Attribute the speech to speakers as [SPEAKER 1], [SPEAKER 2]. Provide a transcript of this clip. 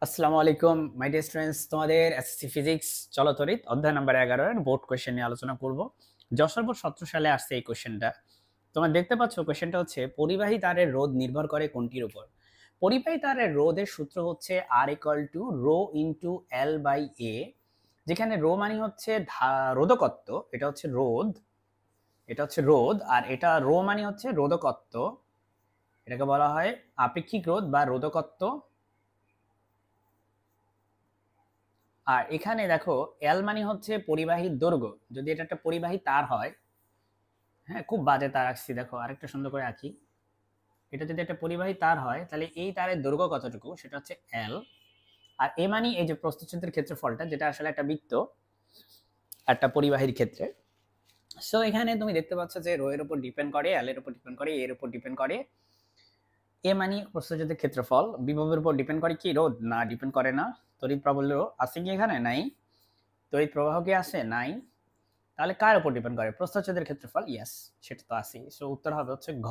[SPEAKER 1] আসসালামু আলাইকুম my dear students, তোমাদের এসএসসি ফিজিক্স চলতরিত অধ্যায় নাম্বার 11 এর বোর্ড কোশ্চেন নিয়ে আলোচনা করব। যশোর বোর্ড 17 সালে আসছে এই কোশ্চেনটা। তোমরা দেখতে পাচ্ছ কোশ্চেনটা হচ্ছে পরিবাহী তারের রোধ নির্ভর করে কোনটির উপর। পরিবাহী তারের রোধের সূত্র হচ্ছে R equal to rho into L by A, যেখানে রো মানে হচ্ছে রোধকত্ব, এটা হচ্ছে রোধ, এটা হচ্ছে রোধ, আর এটা রো মানে হচ্ছে রোধকত্ব, এটাকে বলা হয় আপেক্ষিক রোধ বা রোধকত্ব। আর এখানে দেখো এল মানে হচ্ছে পরিবাহীর দৈর্ঘ্য, যদি এটা একটা পরিবাহী তার হয়। হ্যাঁ, খুব বাজে তার আঁকছি, দেখো আরেকটা সুন্দর করে আঁকি। এটা যদি একটা পরিবাহী তার হয় তাহলে এই তারের দৈর্ঘ্য কতটুকু, সেটা হচ্ছে এল। আর এ মানে এই যে প্রস্থচ্ছেদের ক্ষেত্রফলটা, যেটা আসলে একটা বৃত্ত একটা পরিবাহীর ক্ষেত্রে। সো এখানে তুমি দেখতে পাচ্ছ যে রো এর উপর ডিপেন্ড করে, এল এর উপর ডিপেন্ড করে, এর উপর ডিপেন্ড করে। এ মানে প্রস্থচ্ছেদের ক্ষেত্রফল, বিভবের উপর ডিপেন্ড করে কি রোধ, না ডিপেন্ড করে না। তড়িৎ প্রাবল্য আছে কি এখানে, নাই। তড়িৎ প্রবাহ কি আছে, নাই। তাহলে কার উপর ডিপেন্ড করে, প্রস্থচ্ছেদের ক্ষেত্রফল, ইয়েস সেটা তো আছে। সো উত্তর হবে হচ্ছে ঘ,